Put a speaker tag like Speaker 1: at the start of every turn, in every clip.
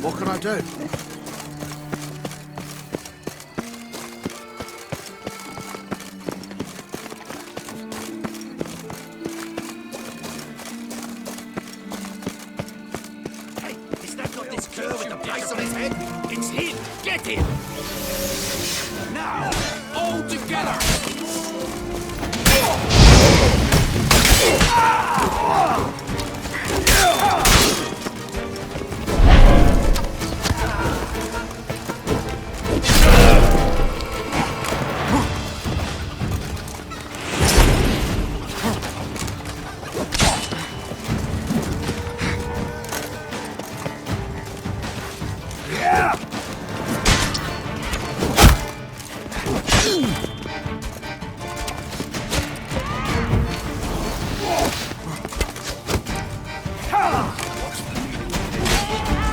Speaker 1: What can I do?
Speaker 2: Hey, is that not this cur with the price on his head? It's him! Get him! Now, all together!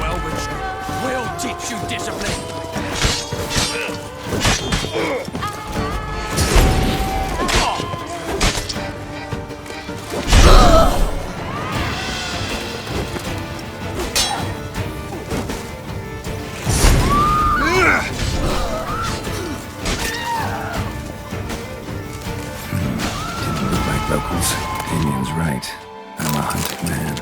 Speaker 2: Well, Richard, we'll teach you discipline.
Speaker 3: Didn't look like locals. Damien's right. I'm a hunted man.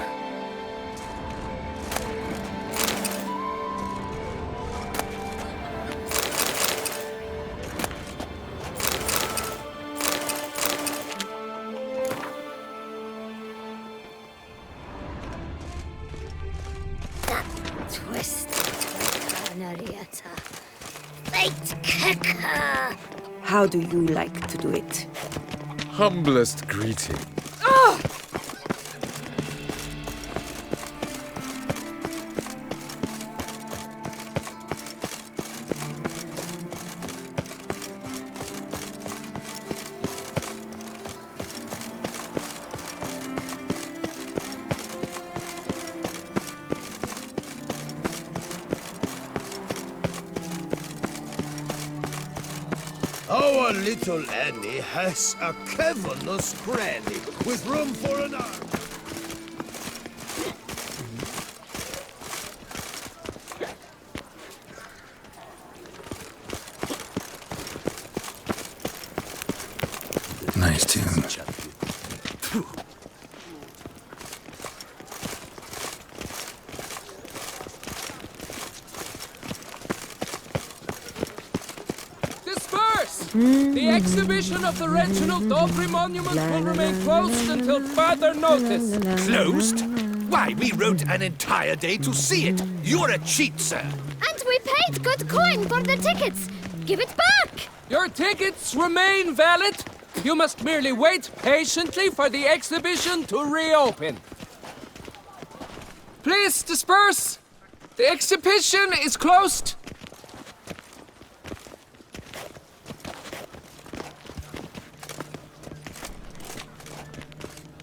Speaker 4: Twisted Narita. Fate kicker!
Speaker 5: How do you like to do it?
Speaker 6: Humblest greeting.
Speaker 1: Our little Annie has a cavernous cranny with room for an arm.
Speaker 3: Nice tune.
Speaker 7: The exhibition of the Reginald Daubry Monument will remain closed until further notice.
Speaker 2: Closed? Why, we wrote an entire day to see it. You're a cheat, sir.
Speaker 4: And we paid good coin for the tickets. Give it back!
Speaker 7: Your tickets remain valid. You must merely wait patiently for the exhibition to reopen. Please disperse. The exhibition is closed.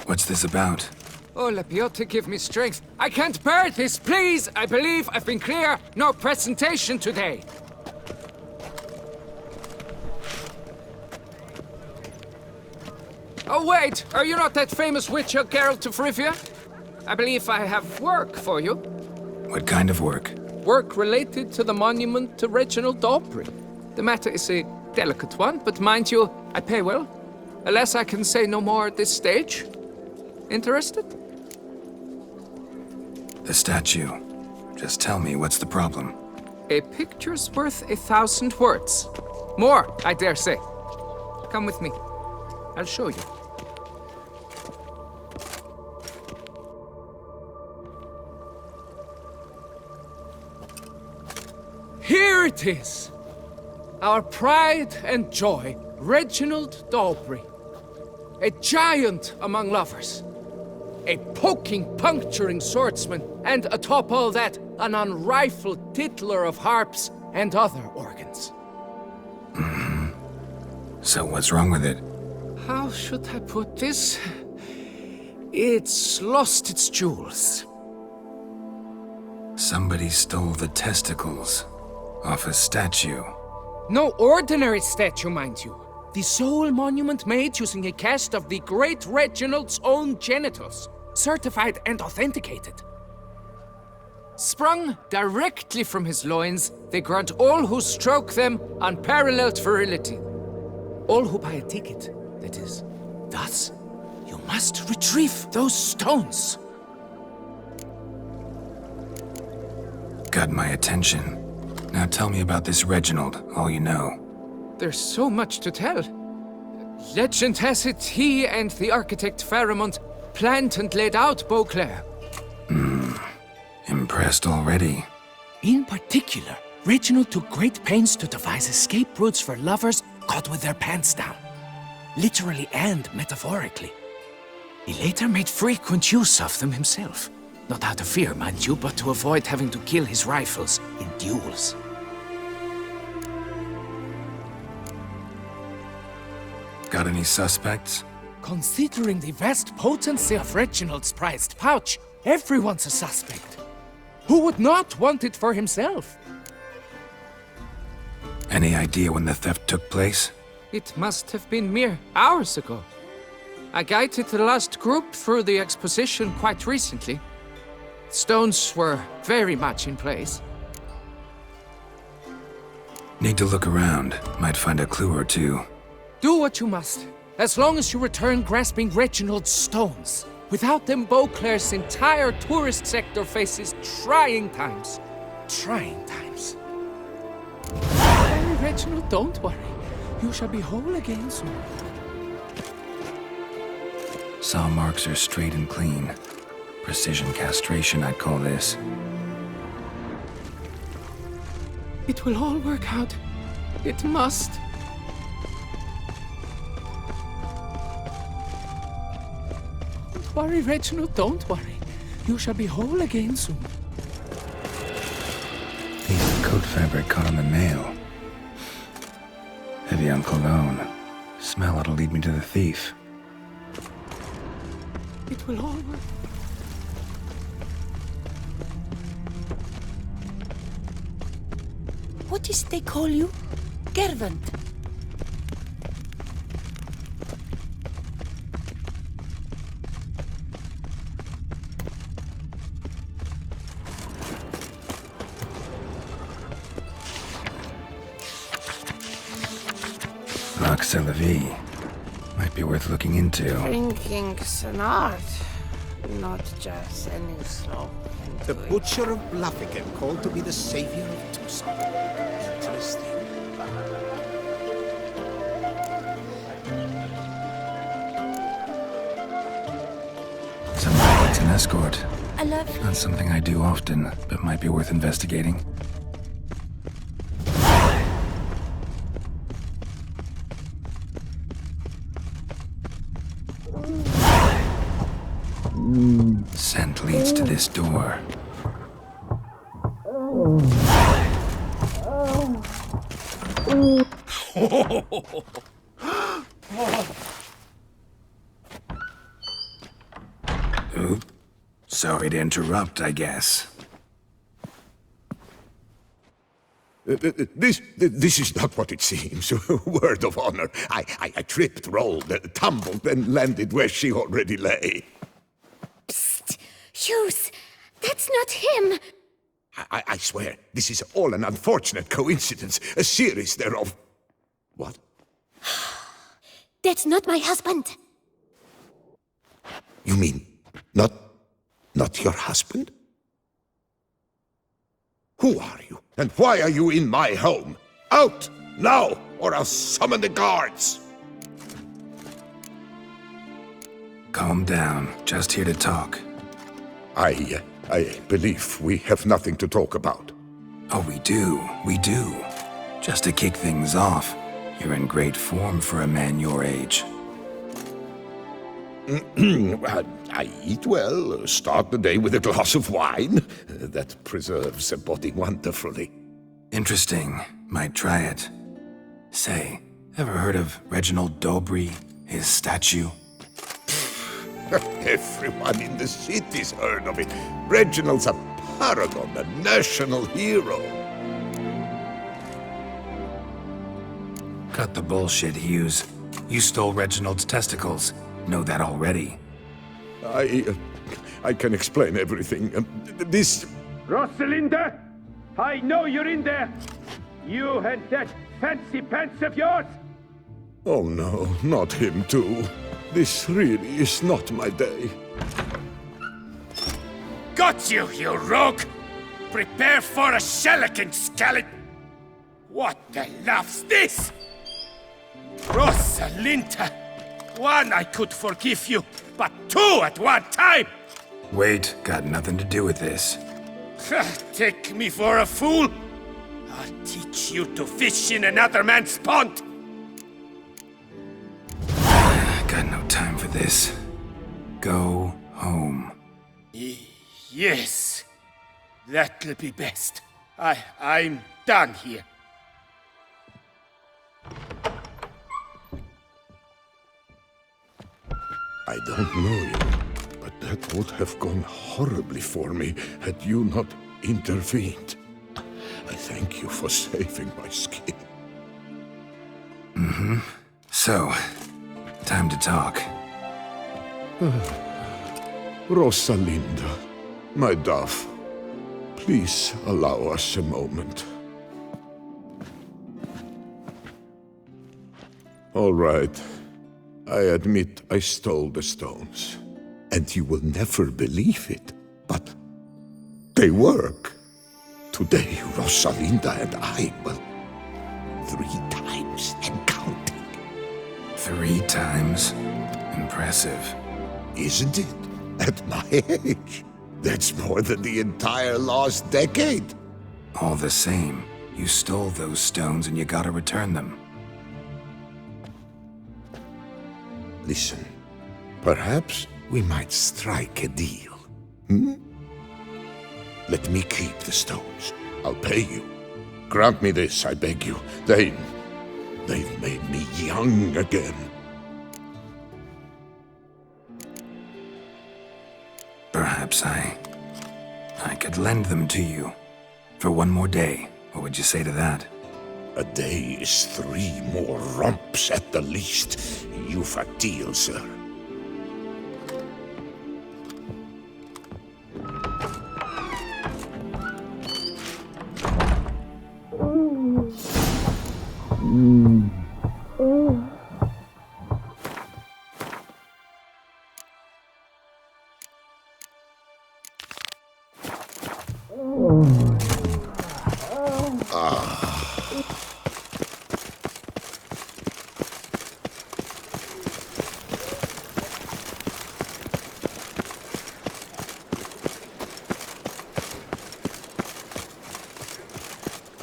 Speaker 3: What's this about?
Speaker 7: Oh, Lapiote, give me strength. I can't bear this, please. I believe I've been clear. No presentation today. Oh, wait. Are you not that famous witcher, Geralt of Rivia? I believe I have work for you.
Speaker 3: What kind of work?
Speaker 7: Work related to the monument to Reginald Daubry. The matter is a delicate one, but mind you, I pay well. Alas, I can say no more at this stage. Interested?
Speaker 3: The statue. Just tell me, what's the problem?
Speaker 7: A picture's worth 1,000 words. More, I dare say. Come with me. I'll show you. Here it is. Our pride and joy, Reginald Daubry. A giant among lovers. A poking, puncturing swordsman, and atop all that, an unrifled tittler of harps and other organs.
Speaker 3: So what's wrong with it?
Speaker 7: How should I put this? It's lost its jewels.
Speaker 3: Somebody stole the testicles off a statue.
Speaker 7: No ordinary statue, mind you. The sole monument made using a cast of the great Reginald's own genitals. Certified and authenticated. Sprung directly from his loins, they grant all who stroke them unparalleled virility. All who buy a ticket, that is. Thus, you must retrieve those stones.
Speaker 3: Got my attention. Now tell me about this Reginald, all you know.
Speaker 7: There's so much to tell. Legend has it he and the architect Pharamond planned and laid out Beauclair.
Speaker 3: Impressed already.
Speaker 2: In particular, Reginald took great pains to devise escape routes for lovers caught with their pants down. Literally and metaphorically. He later made frequent use of them himself. Not out of fear, mind you, but to avoid having to kill his rivals in duels.
Speaker 3: Got any suspects?
Speaker 7: Considering the vast potency of Reginald's prized pouch, everyone's a suspect. Who would not want it for himself?
Speaker 3: Any idea when the theft took place?
Speaker 7: It must have been mere hours ago. I guided the last group through the exposition quite recently. Stones were very much in place.
Speaker 3: Need to look around. Might find a clue or two.
Speaker 7: Do what you must, as long as you return grasping Reginald's stones. Without them, Beauclair's entire tourist sector faces trying times. Trying times. Worry, Reginald, don't worry. You shall be whole again soon.
Speaker 3: Saw marks are straight and clean. Precision castration, I'd call this.
Speaker 7: It will all work out. It must. Don't worry, Reginald, don't worry. You shall be whole again soon.
Speaker 3: Piece of coat fabric caught on the nail. Heavy on cologne. Smell it'll lead me to the thief.
Speaker 7: It will all work.
Speaker 5: What is they call you? Gervant.
Speaker 3: C'est la vie. Might be worth looking into.
Speaker 8: Drinking's an art, not just any slow.
Speaker 1: The Butcher of Bluffigan called to be the savior of Tucson. Interesting.
Speaker 3: Somebody needs an escort.
Speaker 5: I love
Speaker 3: Not something I do often, but might be worth investigating. Scent leads to this door. Oop. Sorry to interrupt, I guess.
Speaker 1: This is not what it seems. Word of honor. I tripped, rolled, tumbled, and landed where she already lay.
Speaker 4: Psst! Hughes! That's not him!
Speaker 1: I swear, this is all an unfortunate coincidence. A series thereof. What?
Speaker 4: That's not my husband!
Speaker 1: You mean, not your husband? Who are you? And why are you in my home? Out! Now! Or I'll summon the guards!
Speaker 3: Calm down. Just here to talk.
Speaker 1: I believe we have nothing to talk about.
Speaker 3: Oh, we do. We do. Just to kick things off, you're in great form for a man your age.
Speaker 1: I eat well, start the day with a glass of wine. That preserves a body wonderfully.
Speaker 3: Interesting. Might try it. Say, ever heard of Reginald Dobry, his statue?
Speaker 1: Everyone in the city's heard of it. Reginald's a paragon, a national hero.
Speaker 3: Cut the bullshit, Hughes. You stole Reginald's testicles. Know that already.
Speaker 1: I can explain everything. This
Speaker 9: Rosalinda, I know you're in there. You and that fancy pants of yours.
Speaker 1: Oh no, not him too. This really is not my day.
Speaker 9: Got you, you rogue! Prepare for a shellacking, scallop! What the laugh's this? Rosalinda! One, I could forgive you, but two at one time!
Speaker 3: Wait, got nothing to do with this.
Speaker 9: Take me for a fool? I'll teach you to fish in another man's pond!
Speaker 3: Got no time for this. Go home.
Speaker 9: Yes, that'll be best. I'm done here.
Speaker 1: I don't know you, but that would have gone horribly for me had you not intervened. I thank you for saving my skin.
Speaker 3: So, time to talk.
Speaker 1: Rosalinda, my dove, please allow us a moment. All right. I admit I stole the stones. And you will never believe it, but they work. Today, Rosalinda and I will 3 times and counting.
Speaker 3: 3 times? Impressive.
Speaker 1: Isn't it? At my age. That's more than the entire last decade.
Speaker 3: All the same, you stole those stones and you gotta return them.
Speaker 1: Listen, perhaps we might strike a deal. Let me keep the stones. I'll pay you. Grant me this, I beg you. They've made me young again.
Speaker 3: Perhaps I could lend them to you. For 1 more day. What would you say to that?
Speaker 1: A day is 3 more romps at the least. You've a deal, sir.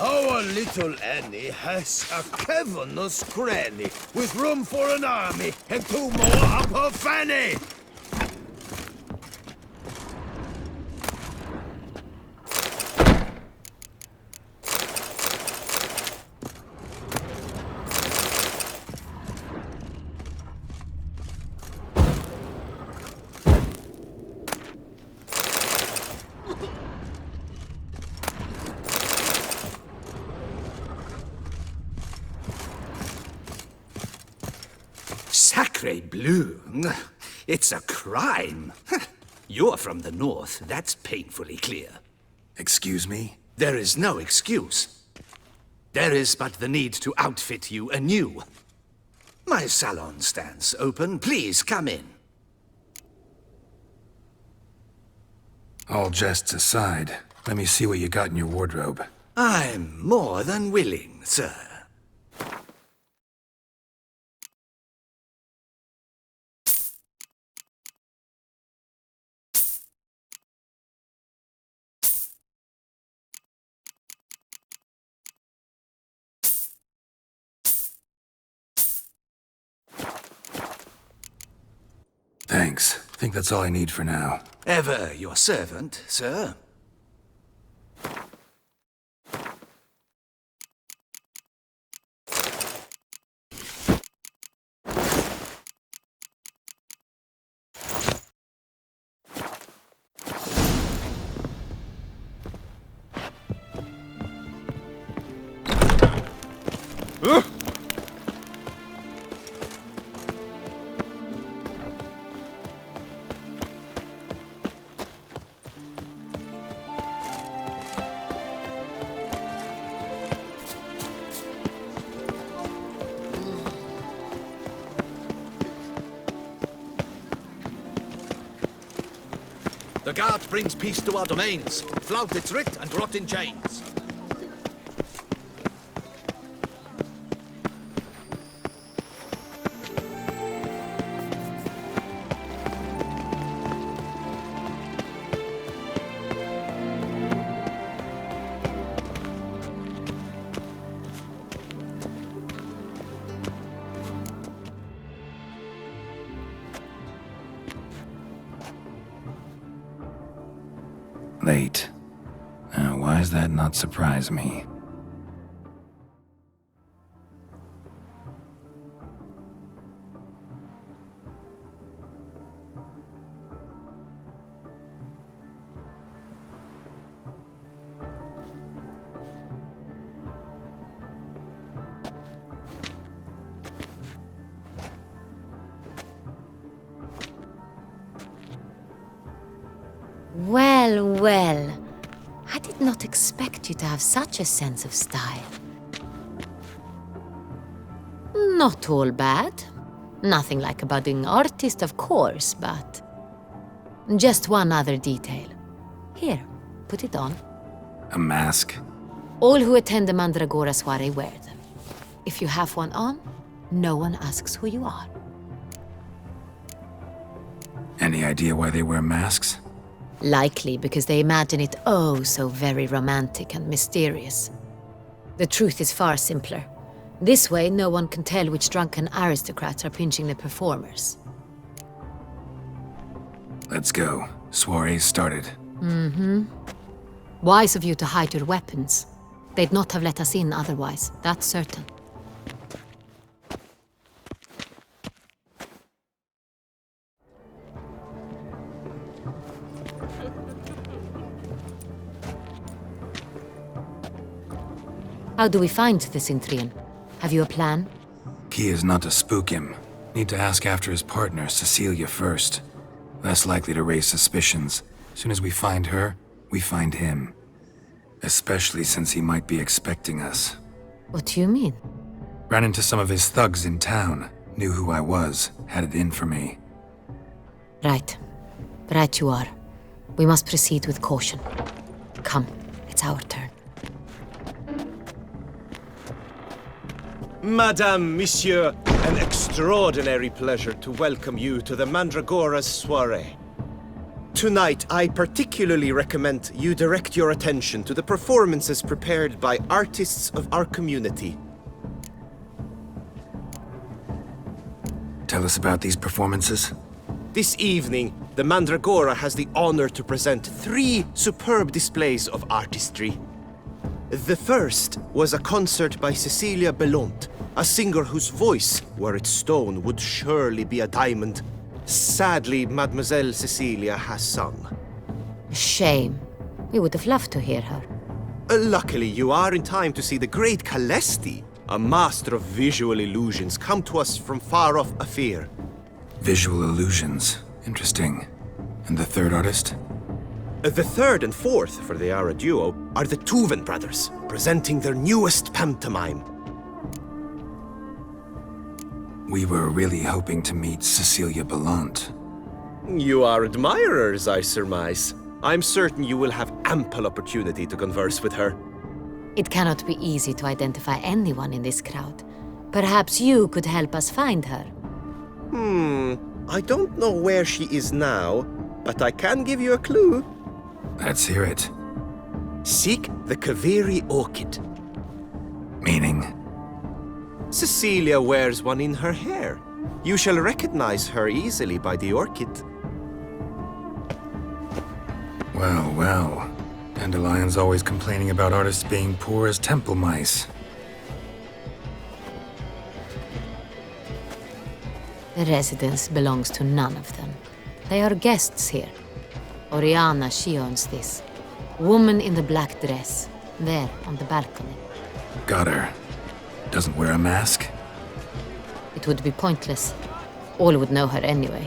Speaker 10: Our little Annie has a cavernous granny with room for an army and 2 more up her fanny.
Speaker 2: Sacre bleu! It's a crime. You're from the north, that's painfully clear.
Speaker 3: Excuse me?
Speaker 2: There is no excuse. There is but the need to outfit you anew. My salon stands open. Please come in.
Speaker 3: All jests aside, let me see what you got in your wardrobe.
Speaker 2: I'm more than willing, sir.
Speaker 3: Thanks. Think that's all I need for now.
Speaker 2: Ever your servant, sir.
Speaker 11: The guard brings peace to our domains. Flout its writ and rot in chains.
Speaker 3: Late. Why does that not surprise me?
Speaker 12: Well, well. I did not expect you to have such a sense of style. Not all bad. Nothing like a budding artist, of course, but... just one other detail. Here, put it on.
Speaker 3: A mask?
Speaker 12: All who attend the Mandragora soiree wear them. If you have one on, no one asks who you are.
Speaker 3: Any idea why they wear masks?
Speaker 12: Likely because they imagine it oh so very romantic and mysterious. The truth is far simpler. This way, no one can tell which drunken aristocrats are pinching the performers.
Speaker 3: Let's go. Soiree's started.
Speaker 12: Mm-hmm. Wise of you to hide your weapons. They'd not have let us in otherwise, that's certain. How do we find the Cintrian? Have you a plan?
Speaker 3: Key is not to spook him. Need to ask after his partner, Cecilia, first. Less likely to raise suspicions. Soon as we find her, we find him. Especially since he might be expecting us.
Speaker 12: What do you mean?
Speaker 3: Ran into some of his thugs in town. Knew who I was. Had it in for me.
Speaker 12: Right. Right you are. We must proceed with caution. Come, it's our turn.
Speaker 10: Madame, Monsieur, an extraordinary pleasure to welcome you to the Mandragora's soiree. Tonight, I particularly recommend you direct your attention to the performances prepared by artists of our community.
Speaker 3: Tell us about these performances.
Speaker 10: This evening, the Mandragora has the honor to present 3 superb displays of artistry. The first was a concert by Cecilia Belont, a singer whose voice, were it stone, would surely be a diamond. Sadly, Mademoiselle Cecilia has sung.
Speaker 12: Shame. We would have loved to hear her.
Speaker 10: Luckily, you are in time to see the great Calesti, a master of visual illusions, come to us from far off Afir.
Speaker 3: Visual illusions. Interesting. And the third artist?
Speaker 10: The third and fourth, for they are a duo, are the Tuven brothers, presenting their newest pantomime.
Speaker 3: We were really hoping to meet Cecilia Belont.
Speaker 10: You are admirers, I surmise. I'm certain you will have ample opportunity to converse with her.
Speaker 12: It cannot be easy to identify anyone in this crowd. Perhaps you could help us find her.
Speaker 10: I don't know where she is now, but I can give you a clue.
Speaker 3: Let's hear it.
Speaker 10: Seek the Kaveri orchid.
Speaker 3: Meaning?
Speaker 10: Cecilia wears one in her hair. You shall recognize her easily by the orchid.
Speaker 3: Well, well. Dandelion's always complaining about artists being poor as temple mice.
Speaker 12: The residence belongs to none of them. They are guests here. Oriana, she owns this. Woman in the black dress. There, on the balcony.
Speaker 3: Got her. Doesn't wear a mask?
Speaker 12: It would be pointless. All would know her anyway.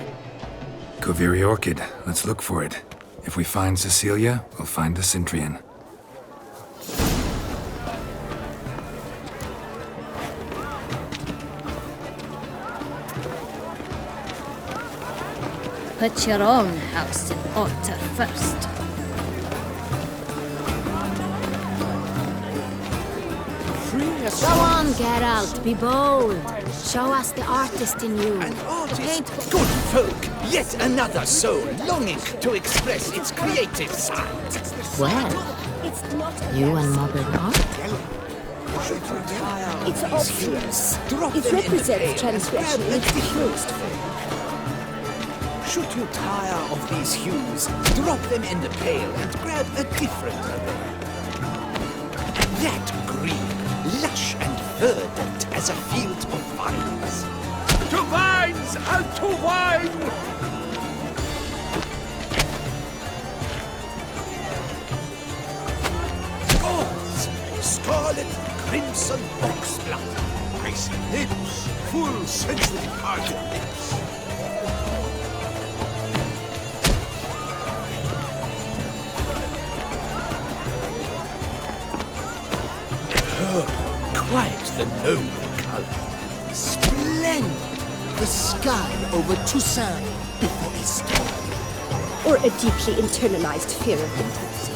Speaker 3: Kaveri orchid. Let's look for it. If we find Cecilia, we'll find the Cintrian.
Speaker 4: Put your own house in order first.
Speaker 12: Go on, Geralt, be bold. Show us the artist in you.
Speaker 11: An artist, good folk, yet another soul longing to express its creative side.
Speaker 12: Well, you and modern art?
Speaker 5: It's obvious. It represents transgression in its purest form.
Speaker 11: Should you tire of these hues, drop them in the pail and grab a different array. That green, lush and verdant as a field of vines.
Speaker 9: To vines and to wine!
Speaker 11: Gauze, scarlet, crimson oxblood. Icy lips, full sensually parted lips. Quite the noble color. Splendid! The sky over Toussaint before a storm.
Speaker 5: Or a deeply internalized fear of intimacy.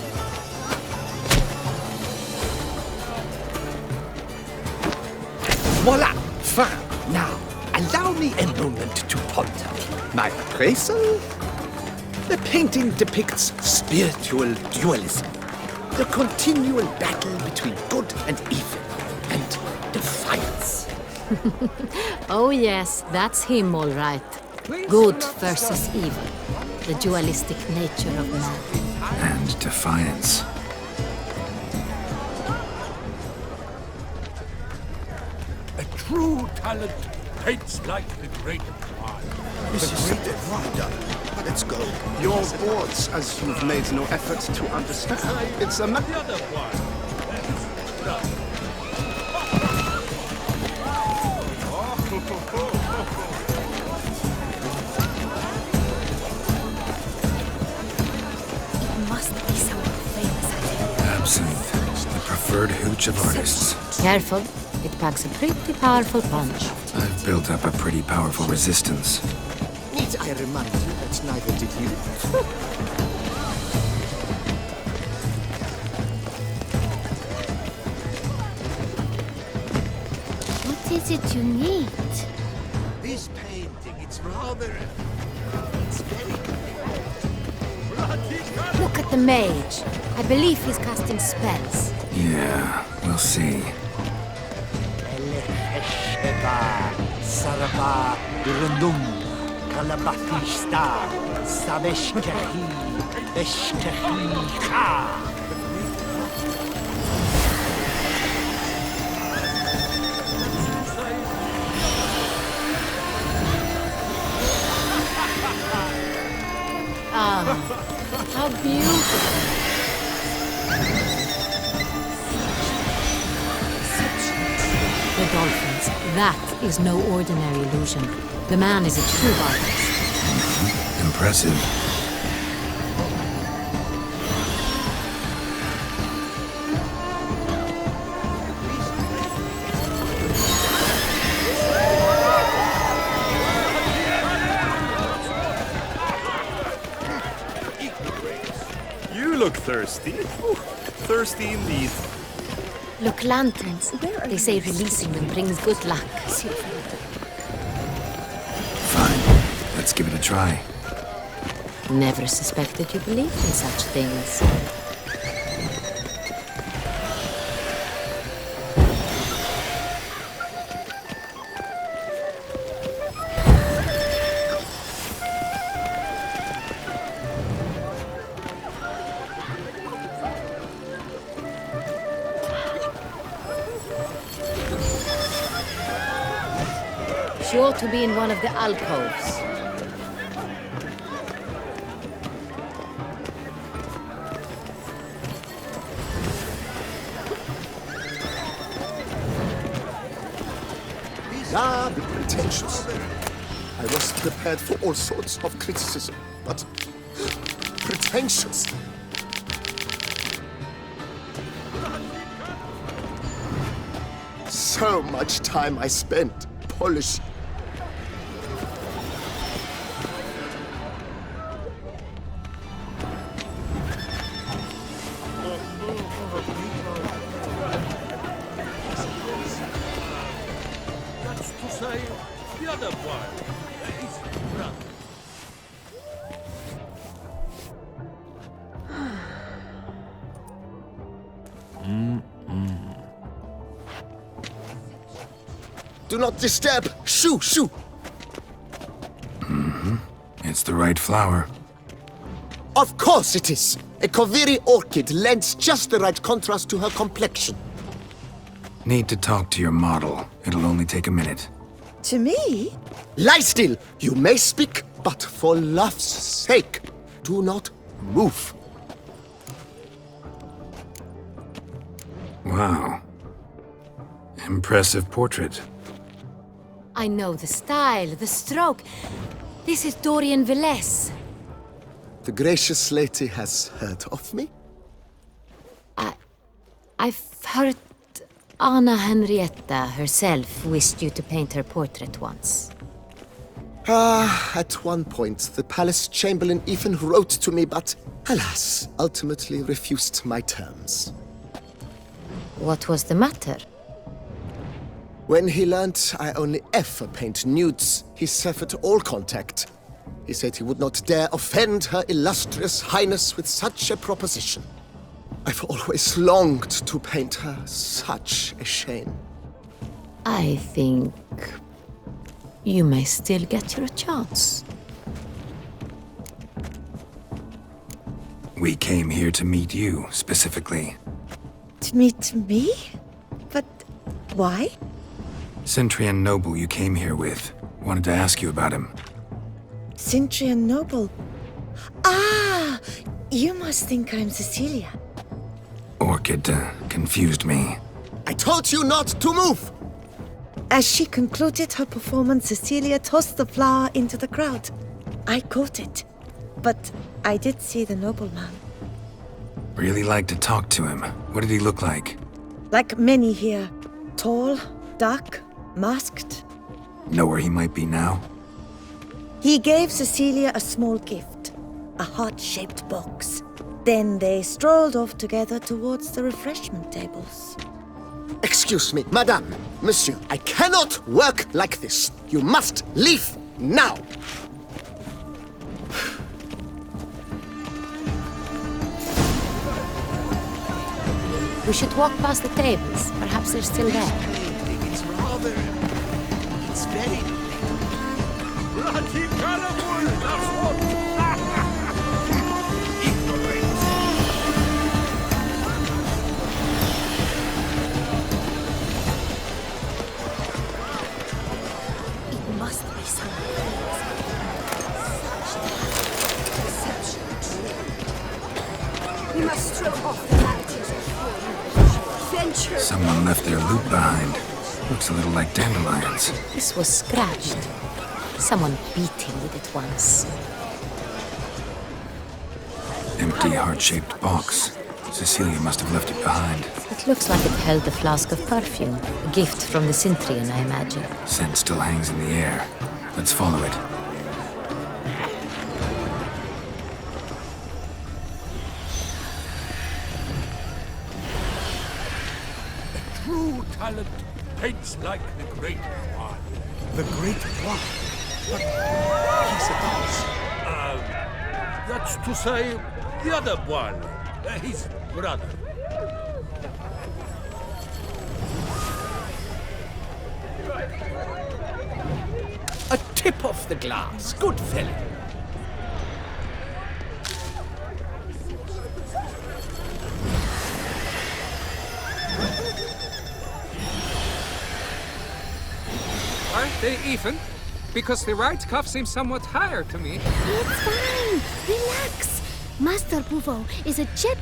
Speaker 11: Voila! Fine. Now, allow me a moment to ponder. My appraisal? The painting depicts spiritual dualism. The continual battle between good and evil. And defiance.
Speaker 12: Oh yes, that's him all right. Good versus evil. The dualistic nature of man.
Speaker 3: And defiance.
Speaker 9: A true talent paints like the great one.
Speaker 13: This is wonder. Let's go. Your boards, as you've made no effort to understand. It's a
Speaker 9: The other one.
Speaker 5: It must be someone famous, I think.
Speaker 3: Absinthe, the preferred hooch of artists.
Speaker 12: Careful, it packs a pretty powerful punch.
Speaker 3: I've built up a pretty powerful resistance.
Speaker 11: Need I remind you that neither did you?
Speaker 4: What is it you need?
Speaker 11: This painting, it's rather... It's very...
Speaker 12: Look at the mage. I believe he's casting spells.
Speaker 3: Yeah, we'll see.
Speaker 11: Saraba, Rundum, Kalabatista, Sabeshkahi, Eshkahi,
Speaker 12: Ah, how beautiful. The dolphins. That is no ordinary illusion. The man is a true artist.
Speaker 3: Impressive.
Speaker 13: You look thirsty. Ooh, thirsty indeed.
Speaker 12: Look, lanterns. They say releasing them brings good luck.
Speaker 3: Fine. Let's give it a try.
Speaker 12: Never suspected you believed in such things. She ought to be in one of the alcoves.
Speaker 13: Ah, be pretentious. I was prepared for all sorts of criticism, but pretentious. So much time I spent polishing. Do not disturb! Shoo, shoo!
Speaker 3: It's the right flower.
Speaker 13: Of course it is! A Koviri orchid lends just the right contrast to her complexion.
Speaker 3: Need to talk to your model. It'll only take a minute.
Speaker 5: To me?
Speaker 13: Lie still! You may speak, but for love's sake, do not move.
Speaker 3: Wow. Impressive portrait.
Speaker 12: I know the style, the stroke. This is Dorian Velez.
Speaker 13: The gracious lady has heard of me?
Speaker 12: I've heard Anna Henrietta herself wished you to paint her portrait once.
Speaker 13: At one point, the palace chamberlain even wrote to me, but alas, ultimately refused my terms.
Speaker 12: What was the matter?
Speaker 13: When he learned I only ever paint nudes, he severed all contact. He said he would not dare offend her illustrious highness with such a proposition. I've always longed to paint her. Such a shame.
Speaker 12: I think you may still get your chance.
Speaker 3: We came here to meet you, specifically.
Speaker 5: To meet me? But why?
Speaker 3: Centrian noble you came here with. Wanted to ask you about him.
Speaker 5: Centrian noble. Ah! You must think I'm Cecilia.
Speaker 3: Orchid confused me.
Speaker 13: I told you not to move!
Speaker 5: As she concluded her performance, Cecilia tossed the flower into the crowd. I caught it. But I did see the nobleman.
Speaker 3: Really like to talk to him. What did he look like?
Speaker 5: Like many here. Tall, dark, masked.
Speaker 3: Know where he might be now?
Speaker 5: He gave Cecilia a small gift. A heart-shaped box. Then they strolled off together towards the refreshment tables.
Speaker 13: Excuse me, madame, monsieur, I cannot work like this. You must leave now.
Speaker 12: We should walk past the tables. Perhaps they're still there.
Speaker 11: It's very...
Speaker 9: Bloody colorful! That's what...
Speaker 4: It must be something. We must strip off the latches before we venture.
Speaker 3: Someone left their loot behind. Looks a little like dandelions.
Speaker 12: This was scratched. Someone beat him with it once.
Speaker 3: Empty heart-shaped box. Cecilia must have left it behind.
Speaker 12: It looks like it held a flask of perfume. A gift from the Cintrian, I imagine.
Speaker 3: Scent still hangs in the air. Let's follow it.
Speaker 9: True talent paints like the Great One.
Speaker 11: The Great One? But he's a boss.
Speaker 9: That's to say, the other one. His brother.
Speaker 11: A tip off the glass. Good fellow.
Speaker 7: Aren't they even? Because the right cuff seems somewhat higher to me.
Speaker 4: It's fine. Relax. Master Buvo is a jet.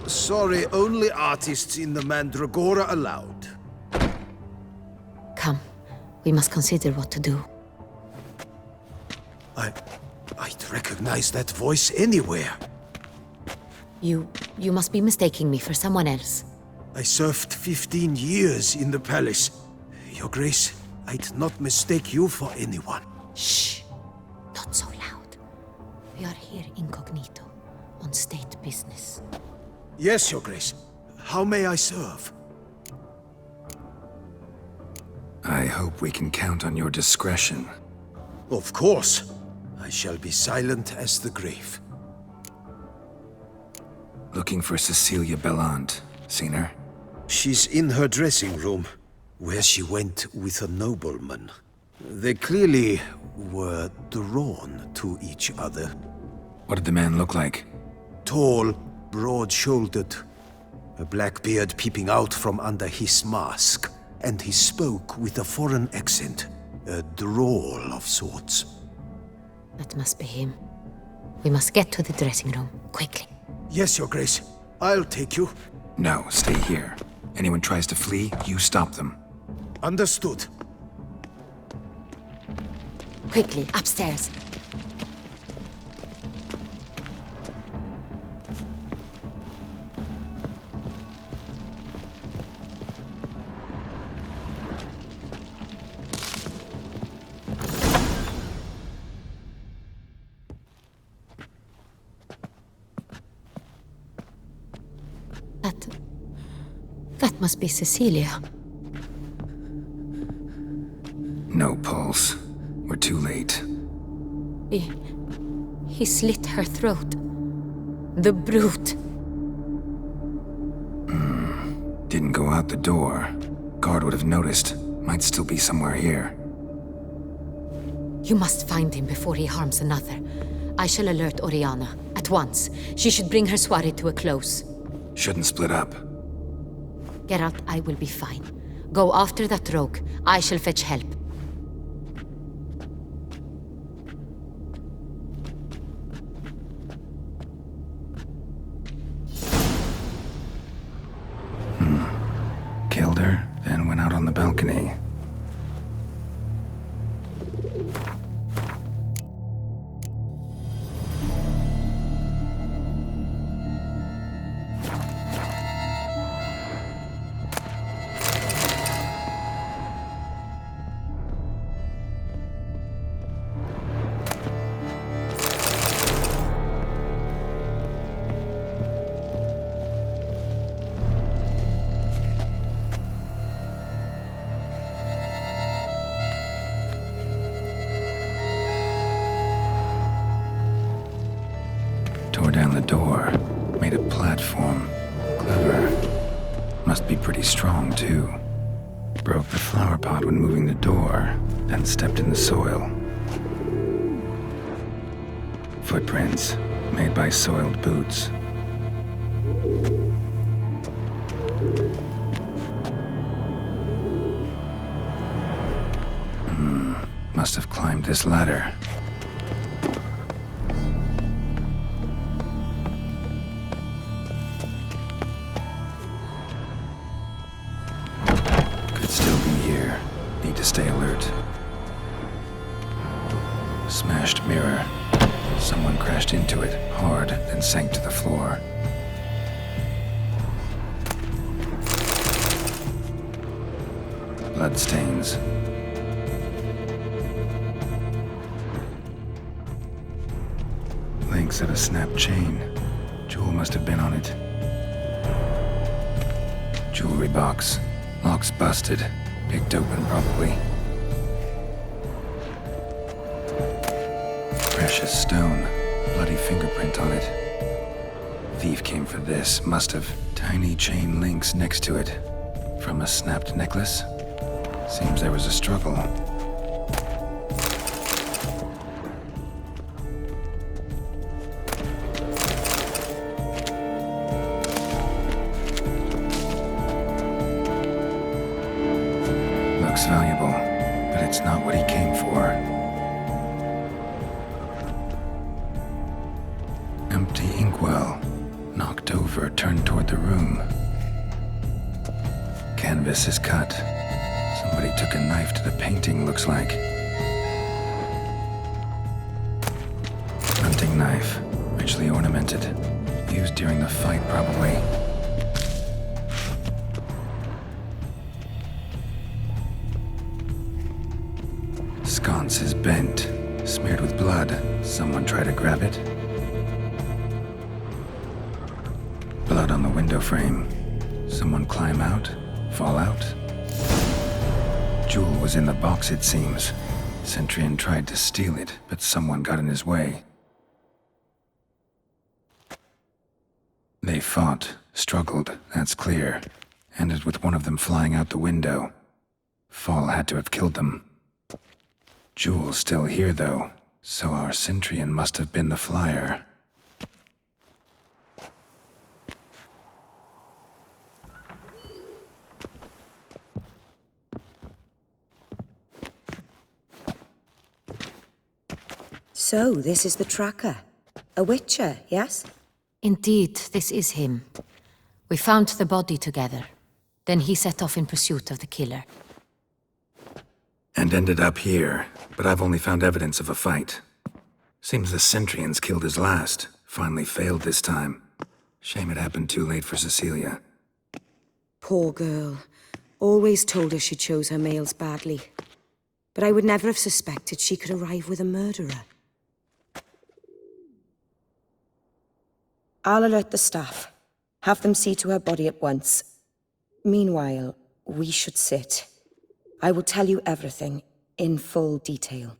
Speaker 11: Sorry, only artists in the Mandragora allowed.
Speaker 12: Come. We must consider what to do.
Speaker 11: I'd recognize that voice anywhere.
Speaker 12: You must be mistaking me for someone else.
Speaker 11: I served 15 years in the palace. Your Grace, I'd not mistake you for anyone.
Speaker 12: Shh! Not so loud. We are here incognito, on state business.
Speaker 11: Yes, Your Grace. How may I serve?
Speaker 3: I hope we can count on your discretion.
Speaker 11: Of course. I shall be silent as the grave.
Speaker 3: Looking for Cecilia Bellant. Seen her?
Speaker 11: She's in her dressing room, where she went with a nobleman. They clearly were drawn to each other.
Speaker 3: What did the man look like?
Speaker 11: Tall, broad-shouldered, a black beard peeping out from under his mask, and he spoke with a foreign accent, a drawl of sorts.
Speaker 12: That must be him. We must get to the dressing room, quickly.
Speaker 11: Yes, Your Grace. I'll take you.
Speaker 3: No, stay here. Anyone tries to flee, you stop them.
Speaker 11: Understood.
Speaker 12: Quickly, upstairs. That must be Cecilia.
Speaker 3: No pulse. We're too late.
Speaker 12: He slit her throat. The brute.
Speaker 3: Didn't go out the door. Guard would have noticed. Might still be somewhere here.
Speaker 12: You must find him before he harms another. I shall alert Oriana. At once. She should bring her soirée to a close.
Speaker 3: Shouldn't split up.
Speaker 12: Geralt, I will be fine. Go after that rogue. I shall fetch help.
Speaker 3: Killed her, then went out on the balcony. Tore down the door, made a platform. Clever. Must be pretty strong, too. Broke the flower pot when moving the door, then stepped in the soil. Footprints, made by soiled boots. Must have climbed this ladder. To stay alert. Smashed mirror. Someone crashed into it hard, then sank to the floor. Bloodstains. Links of a snapped chain. Jewel must have been on it. Jewelry box. Lock's busted. Picked open, probably. Precious stone. Bloody fingerprint on it. Thief came for this. Must have. Tiny chain links next to it. From a snapped necklace? Seems there was a struggle. Looks valuable, but it's not what he came for. Empty inkwell. Knocked over, turned toward the room. Canvas is cut. Somebody took a knife to the painting, looks like. Hunting knife, richly ornamented. Used during the fight, probably. Sconce is bent, smeared with blood. Someone try to grab it? Blood on the window frame. Someone climb out? Fall out? Jewel was in the box, it seems. Centurion tried to steal it, but someone got in his way. They fought. Struggled, that's clear. Ended with one of them flying out the window. Fall had to have killed them. Jewel's still here, though, so our Centrian must have been the flyer.
Speaker 5: So, this is the tracker. A witcher, yes?
Speaker 12: Indeed, this is him. We found the body together. Then he set off in pursuit of the killer.
Speaker 3: And ended up here, but I've only found evidence of a fight. Seems the Centrians killed his last. Finally failed this time. Shame it happened too late for Cecilia.
Speaker 14: Poor girl. Always told her she chose her males badly. But I would never have suspected she could arrive with a murderer.
Speaker 5: I'll alert the staff. Have them see to her body at once. Meanwhile, we should sit. I will tell you everything, in full detail.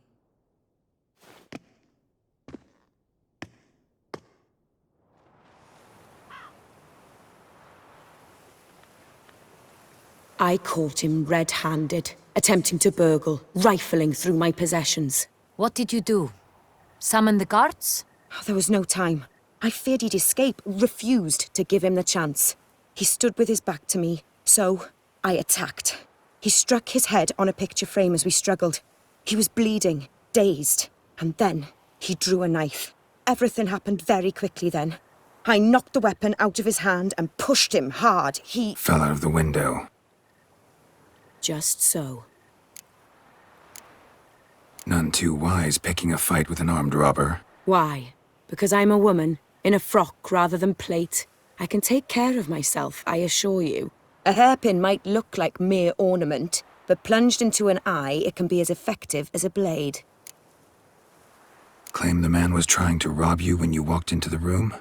Speaker 14: I caught him red-handed, attempting to burgle, rifling through my possessions.
Speaker 12: What did you do? Summon the guards?
Speaker 14: There was no time. I feared he'd escape, refused to give him the chance. He stood with his back to me, so I attacked. He struck his head on a picture frame as we struggled. He was bleeding, dazed, and then he drew a knife. Everything happened very quickly then. I knocked the weapon out of his hand and pushed him hard. He
Speaker 3: fell out of the window.
Speaker 14: Just so.
Speaker 3: None too wise picking a fight with an armed robber.
Speaker 14: Why? Because I'm a woman, in a frock rather than plate. I can take care of myself, I assure you. A hairpin might look like mere ornament, but plunged into an eye, it can be as effective as a blade.
Speaker 3: Claim the man was trying to rob you when you walked into the room?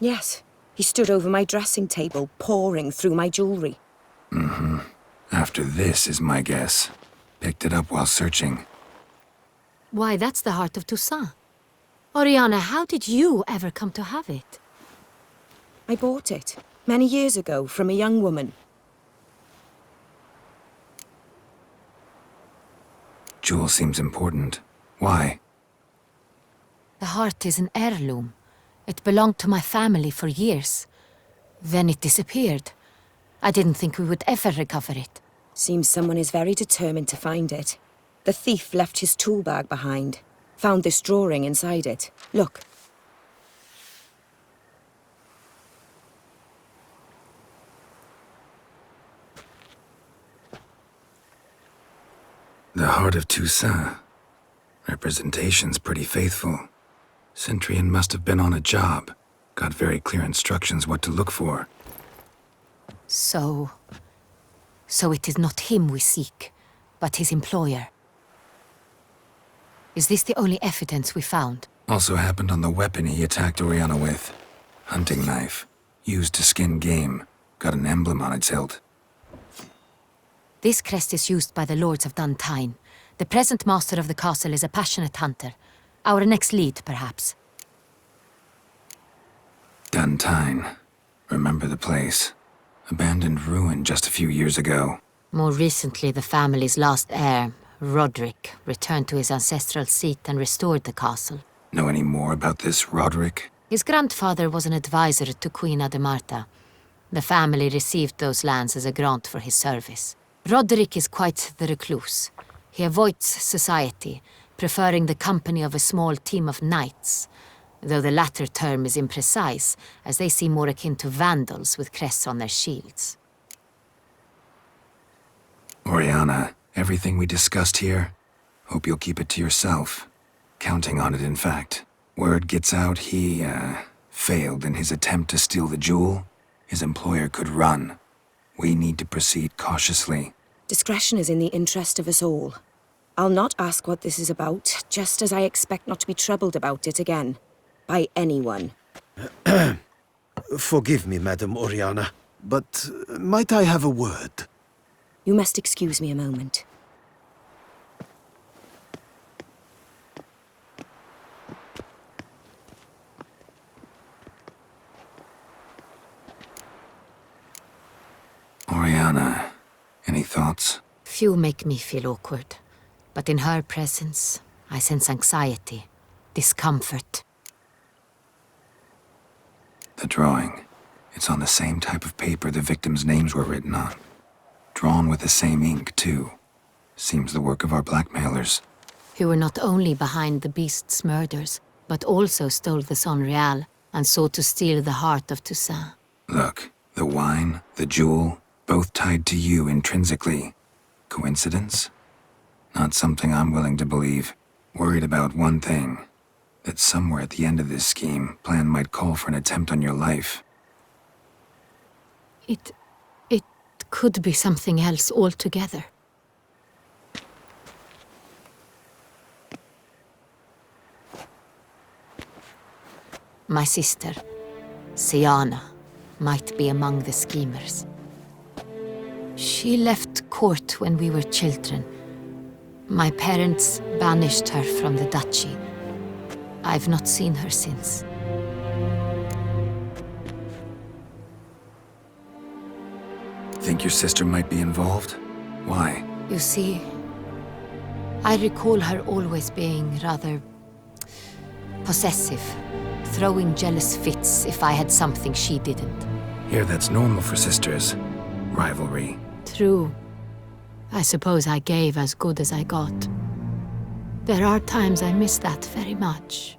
Speaker 14: Yes. He stood over my dressing table, pouring through my jewelry.
Speaker 3: Mm-hmm. After this is my guess. Picked it up while searching.
Speaker 12: Why, that's the heart of Toussaint. Oriana, how did you ever come to have it?
Speaker 14: I bought it, many years ago, from a young woman.
Speaker 3: Jewel seems important. Why?
Speaker 12: The heart is an heirloom. It belonged to my family for years. Then it disappeared. I didn't think we would ever recover it.
Speaker 14: Seems someone is very determined to find it. The thief left his tool bag behind. Found this drawing inside it. Look.
Speaker 3: The heart of Toussaint. Representation's pretty faithful. Centrian must have been on a job. Got very clear instructions what to look for.
Speaker 12: So it is not him we seek, but his employer. Is this the only evidence we found?
Speaker 3: Also happened on the weapon he attacked Oriana with. Hunting knife. Used to skin game. Got an emblem on its hilt.
Speaker 12: This crest is used by the Lords of Duntine. The present master of the castle is a passionate hunter. Our next lead, perhaps.
Speaker 3: Duntine. Remember the place. Abandoned ruin just a few years ago.
Speaker 12: More recently, the family's last heir, Roderick, returned to his ancestral seat and restored the castle.
Speaker 3: Know any more about this Roderick?
Speaker 12: His grandfather was an advisor to Queen Ademarta. The family received those lands as a grant for his service. Roderick is quite the recluse. He avoids society, preferring the company of a small team of knights, though the latter term is imprecise, as they seem more akin to vandals with crests on their shields.
Speaker 3: Oriana, everything we discussed here, hope you'll keep it to yourself. Counting on it, in fact. Word gets out he, failed in his attempt to steal the jewel. His employer could run. We need to proceed cautiously.
Speaker 14: Discretion is in the interest of us all. I'll not ask what this is about, just as I expect not to be troubled about it again. By anyone.
Speaker 11: Forgive me, Madam Oriana, but might I have a word?
Speaker 14: You must excuse me a moment.
Speaker 3: Sienna, any thoughts?
Speaker 12: Few make me feel awkward, but in her presence, I sense anxiety, discomfort.
Speaker 3: The drawing. It's on the same type of paper the victims' names were written on. Drawn with the same ink, too. Seems the work of our blackmailers.
Speaker 12: Who were not only behind the beast's murders, but also stole the Son Real and sought to steal the heart of Toussaint.
Speaker 3: Look, the wine, the jewel, both tied to you intrinsically. Coincidence? Not something I'm willing to believe. Worried about one thing. That somewhere at the end of this scheme, plan might call for an attempt on your life.
Speaker 12: It could be something else altogether. My sister, Sienna, might be among the schemers. She left court when we were children. My parents banished her from the duchy. I've not seen her since.
Speaker 3: Think your sister might be involved? Why?
Speaker 12: You see, I recall her always being rather possessive, throwing jealous fits if I had something she didn't.
Speaker 3: Here, that's normal for sisters. Rivalry.
Speaker 12: True. I suppose I gave as good as I got. There are times I miss that very much.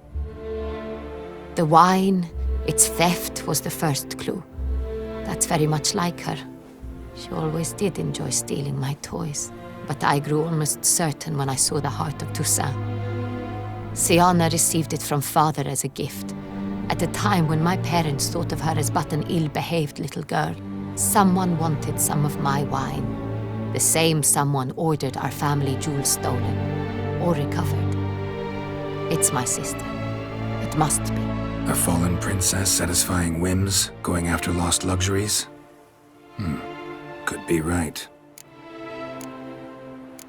Speaker 12: The wine, its theft, was the first clue. That's very much like her. She always did enjoy stealing my toys, but I grew almost certain when I saw the heart of Toussaint. Sienna received it from father as a gift, at a time when my parents thought of her as but an ill-behaved little girl. Someone wanted some of my wine. The same someone ordered our family jewels stolen, or recovered. It's my sister. It must be.
Speaker 3: A fallen princess satisfying whims, going after lost luxuries? Could be right.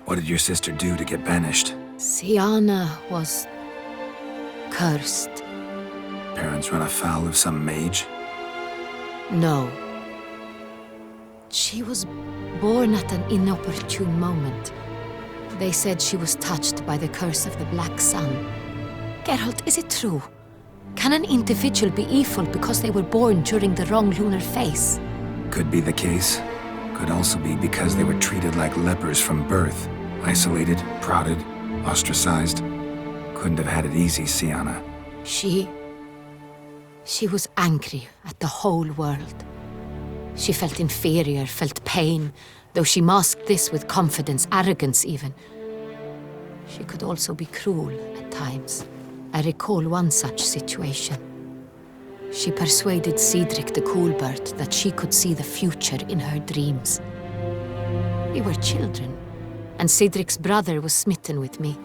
Speaker 3: What did your sister do to get banished?
Speaker 12: Sienna was cursed.
Speaker 3: Parents run afoul of some mage?
Speaker 12: No. She was born at an inopportune moment. They said she was touched by the curse of the Black Sun. Geralt, is it true? Can an individual be evil because they were born during the wrong lunar phase?
Speaker 3: Could be the case. Could also be because they were treated like lepers from birth. Isolated, prodded, ostracized. Couldn't have had it easy, Sienna.
Speaker 12: She was angry at the whole world. She felt inferior, felt pain, though she masked this with confidence, arrogance even. She could also be cruel at times. I recall one such situation. She persuaded Cedric the Coolbird that she could see the future in her dreams. We were children, and Cedric's brother was smitten with me.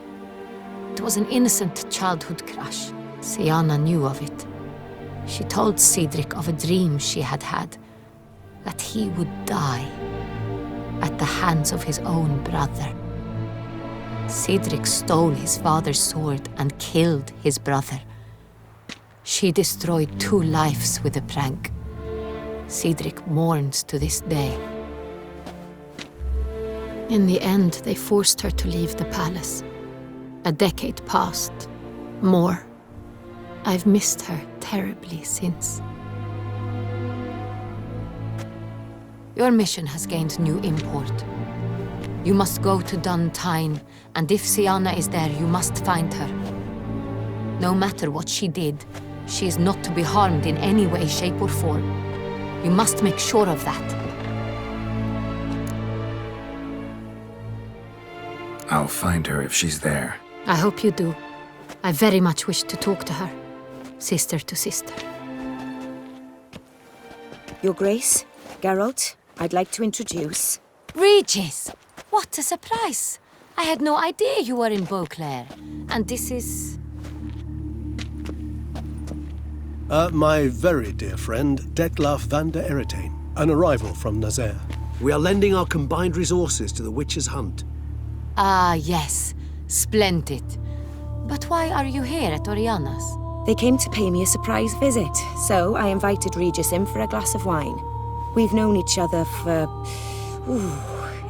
Speaker 12: It was an innocent childhood crush. Sienna knew of it. She told Cedric of a dream she had had, that he would die at the hands of his own brother. Cedric stole his father's sword and killed his brother. She destroyed 2 lives with a prank. Cedric mourns to this day. In the end, they forced her to leave the palace. A decade passed. More. I've missed her terribly since. Your mission has gained new import. You must go to Dun Tyne, and if Sienna is there, you must find her. No matter what she did, she is not to be harmed in any way, shape, or form. You must make sure of that.
Speaker 3: I'll find her if she's there.
Speaker 12: I hope you do. I very much wish to talk to her. Sister to sister.
Speaker 14: Your Grace, Geralt, I'd like to introduce...
Speaker 12: Regis! What a surprise! I had no idea you were in Beauclair. And this is...
Speaker 15: My very dear friend, Detlaf van der Eretain, an arrival from Nazaire.
Speaker 11: We are lending our combined resources to the Witch's Hunt.
Speaker 12: Ah, yes. Splendid. But why are you here at Oriana's?
Speaker 14: They came to pay me a surprise visit, so I invited Regis in for a glass of wine. We've known each other for Ooh,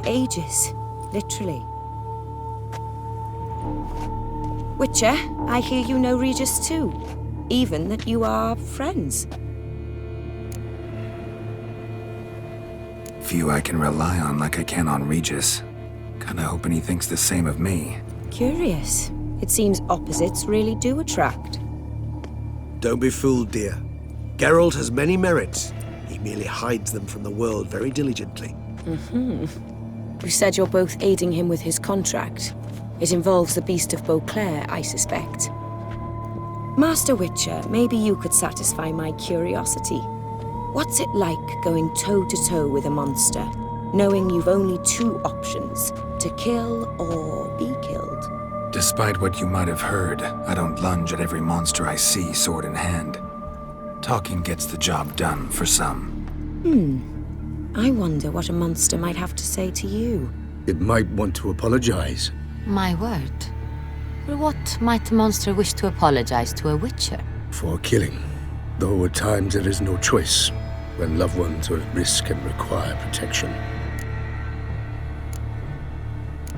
Speaker 14: ages, literally. Witcher, I hear you know Regis too. Even that you are friends.
Speaker 3: Few I can rely on like I can on Regis. Kinda hoping he thinks the same of me.
Speaker 14: Curious. It seems opposites really do attract.
Speaker 15: Don't be fooled, dear. Geralt has many merits. He merely hides them from the world very diligently.
Speaker 14: You said you're both aiding him with his contract. It involves the Beast of Beauclair, I suspect. Master Witcher, maybe you could satisfy my curiosity. What's it like going toe-to-toe with a monster, knowing you've only two options, to kill or be killed?
Speaker 3: Despite what you might have heard, I don't lunge at every monster I see sword in hand. Talking gets the job done for some.
Speaker 14: I wonder what a monster might have to say to you.
Speaker 16: It might want to apologize.
Speaker 12: My word. For what might a monster wish to apologize to a witcher?
Speaker 16: For killing. Though at times there is no choice, when loved ones are at risk and require protection.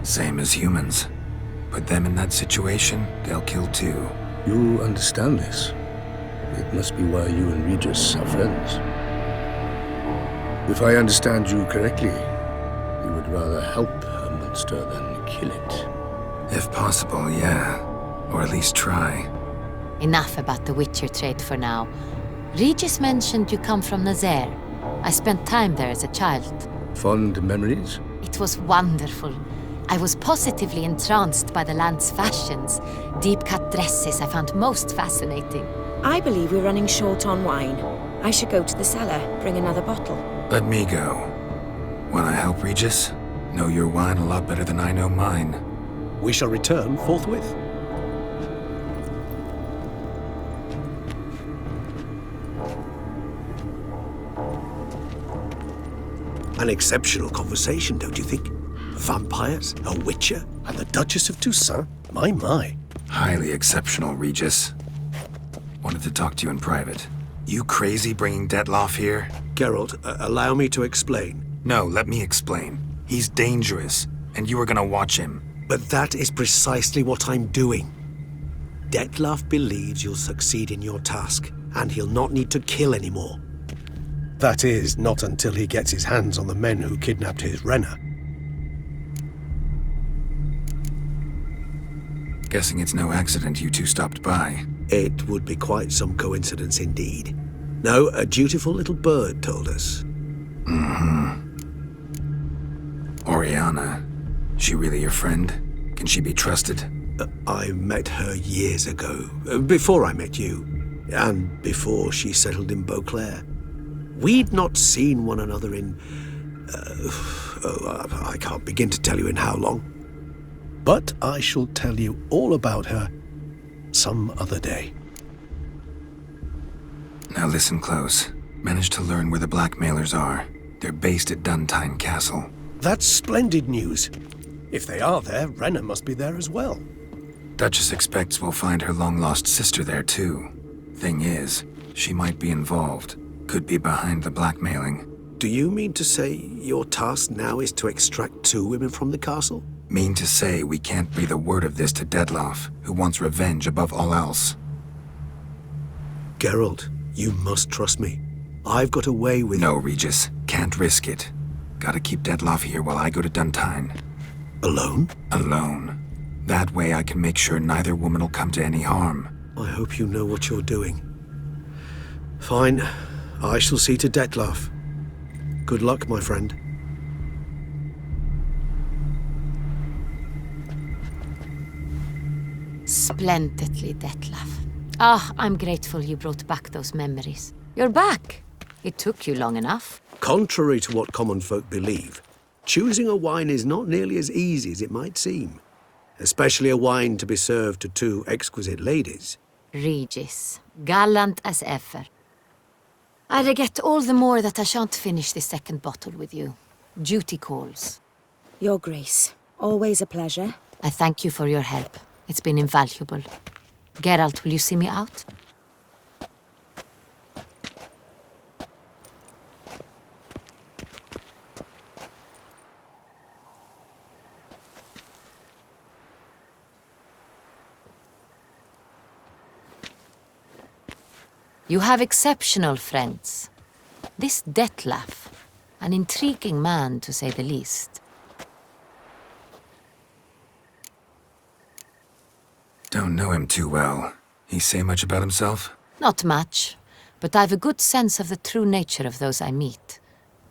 Speaker 3: Same as humans. Put them in that situation, they'll kill too.
Speaker 16: You understand this. It must be why you and Regis are friends. If I understand you correctly, you would rather help a monster than kill it.
Speaker 3: If possible, yeah. Or at least try.
Speaker 12: Enough about the Witcher trade for now. Regis mentioned you come from Nazaire. I spent time there as a child.
Speaker 16: Fond memories?
Speaker 12: It was wonderful. I was positively entranced by the land's fashions. Deep-cut dresses I found most fascinating.
Speaker 14: I believe we're running short on wine. I should go to the cellar, bring another bottle.
Speaker 3: Let me go. Wanna help, Regis? Know your wine a lot better than I know mine.
Speaker 15: We shall return forthwith. An exceptional conversation, don't you think? Vampires, a witcher, and the Duchess of Toussaint? My.
Speaker 3: Highly exceptional, Regis. Wanted to talk to you in private. You crazy bringing Detloff here?
Speaker 15: Geralt, allow me to explain.
Speaker 3: No, let me explain. He's dangerous, and you are gonna watch him.
Speaker 15: But that is precisely what I'm doing. Detloff believes you'll succeed in your task, and he'll not need to kill anymore. That is, not until he gets his hands on the men who kidnapped his Renna.
Speaker 3: Guessing it's no accident you two stopped by.
Speaker 15: It would be quite some coincidence indeed. No, a dutiful little bird told us.
Speaker 3: Oriana. She really your friend? Can she be trusted?
Speaker 15: I met her years ago, before I met you, and before she settled in Beauclair. We'd not seen one another in... I can't begin to tell you in how long. But I shall tell you all about her some other day.
Speaker 3: Now listen close. Managed to learn where the blackmailers are. They're based at Duntine Castle.
Speaker 15: That's splendid news. If they are there, Renna must be there as well.
Speaker 3: Duchess expects we'll find her long-lost sister there too. Thing is, she might be involved. Could be behind the blackmailing.
Speaker 15: Do you mean to say your task now is to extract 2 women from the castle?
Speaker 3: Mean to say we can't breathe a word of this to Detloff, who wants revenge above all else.
Speaker 15: Geralt, you must trust me. I've got a way with...
Speaker 3: No, Regis. Can't risk it. Gotta keep Detloff here while I go to Duntine.
Speaker 15: Alone?
Speaker 3: Alone. That way I can make sure neither woman will come to any harm.
Speaker 15: I hope you know what you're doing. Fine. I shall see to Detloff. Good luck, my friend.
Speaker 12: Splendidly, Detlaff. I'm grateful you brought back those memories. You're back. It took you long enough.
Speaker 15: Contrary to what common folk believe, choosing a wine is not nearly as easy as it might seem. Especially a wine to be served to 2 exquisite ladies.
Speaker 12: Regis, gallant as ever. I regret all the more that I shan't finish this second bottle with you. Duty calls.
Speaker 14: Your Grace, always a pleasure.
Speaker 12: I thank you for your help. It's been invaluable. Geralt, will you see me out? You have exceptional friends. This Detlef, an intriguing man to say the least.
Speaker 3: Don't know him too well. He say much about himself?
Speaker 12: Not much, but I've a good sense of the true nature of those I meet.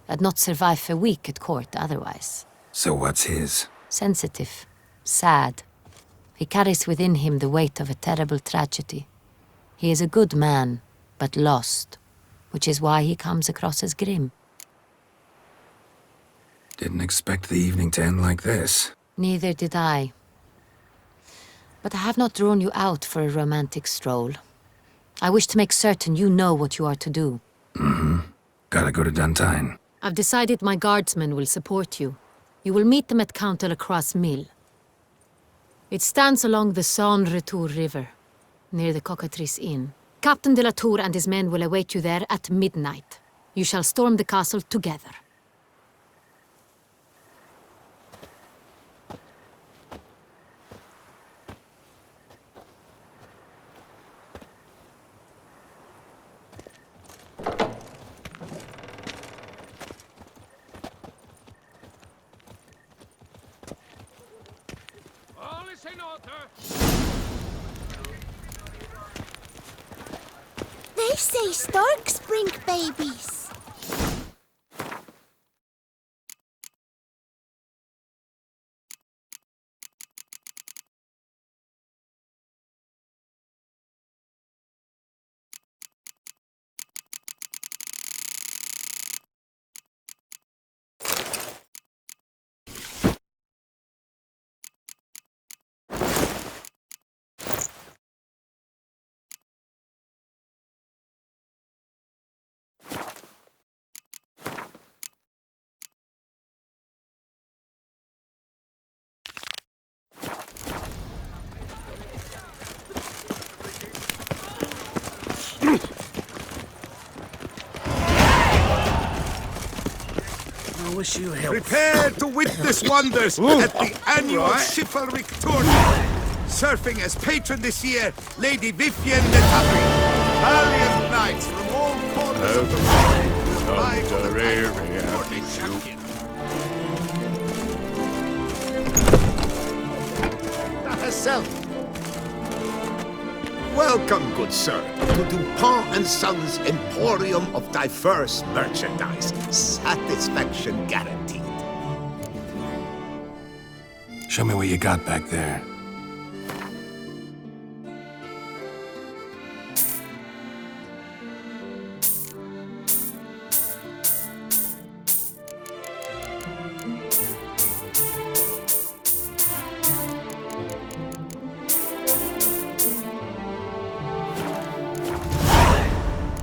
Speaker 12: I'd not survive a week at court otherwise.
Speaker 3: So what's his?
Speaker 12: Sensitive, sad. He carries within him the weight of a terrible tragedy. He is a good man, but lost, which is why he comes across as grim.
Speaker 3: Didn't expect the evening to end like this.
Speaker 12: Neither did I. But I have not drawn you out for a romantic stroll. I wish to make certain you know what you are to do.
Speaker 3: Mm-hmm. Gotta go to Duntine.
Speaker 12: I've decided my guardsmen will support you. You will meet them at Count de la Croix's mill. It stands along the Saône-Retour River, near the Cockatrice Inn. Captain de la Tour and his men will await you there at midnight. You shall storm the castle together.
Speaker 4: They say storks bring babies.
Speaker 11: I wish you health.
Speaker 9: Prepare to witness wonders at the annual chivalric tournament. Surfing as patron this year, Lady Vivienne de Tapri. Valiant knights from all corners of the world. Vie for the title of morning champion.
Speaker 13: Herself. Welcome, good sir, to Dupont & Sons Emporium of diverse merchandise. Satisfaction guaranteed.
Speaker 3: Show me what you got back there.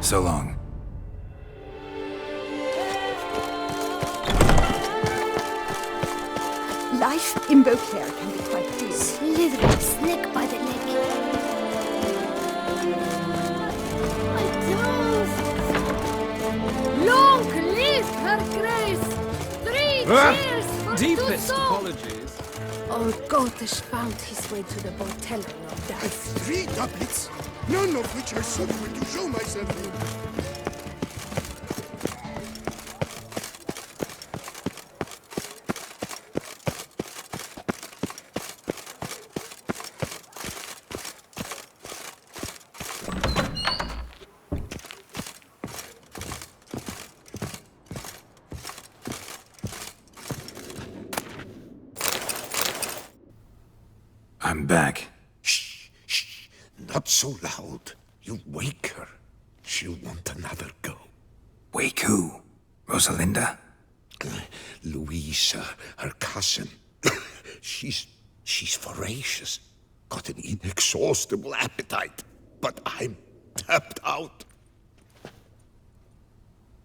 Speaker 3: So long.
Speaker 4: Life in Beauclair can be quite clear. Slithering slick by the leg. My toes! Long live her grace! 3 cheers for
Speaker 7: Deepest
Speaker 4: Tussaud!
Speaker 7: apologies.
Speaker 4: Old Gotish found his way to the Botello, no doubt.
Speaker 17: 3 doublets, none of which are suitable to show myself in.
Speaker 3: I'm back.
Speaker 1: Shh, shh, not so loud. You wake her. She'll want another go.
Speaker 3: Wake who? Rosalinda?
Speaker 1: Louisa, her cousin. She's voracious. Got an inexhaustible appetite. But I'm tapped out.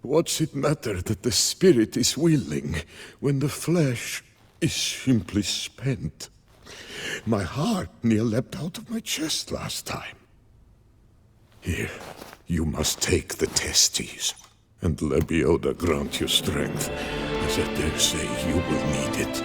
Speaker 1: What's it matter that the spirit is willing when the flesh is simply spent? My heart near leapt out of my chest last time. Here, you must take the testes, and Lebioda grant you strength, as I dare say you will need it.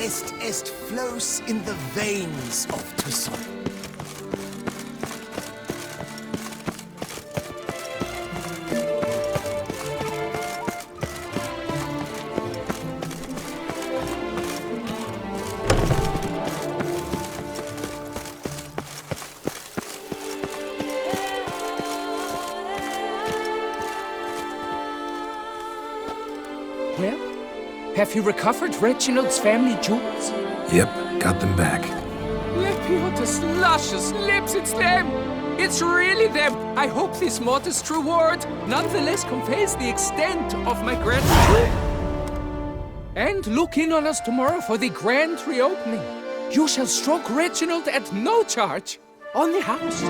Speaker 10: finest est flows in the veins of Toussaint.
Speaker 7: Well, have you recovered Reginald's family jewels?
Speaker 3: Yep, got them back.
Speaker 7: Lepiota's luscious lips, it's them! It's really them! I hope this modest reward nonetheless conveys the extent of my gratitude. And look in on us tomorrow for the grand reopening. You shall stroke Reginald at no charge on the house.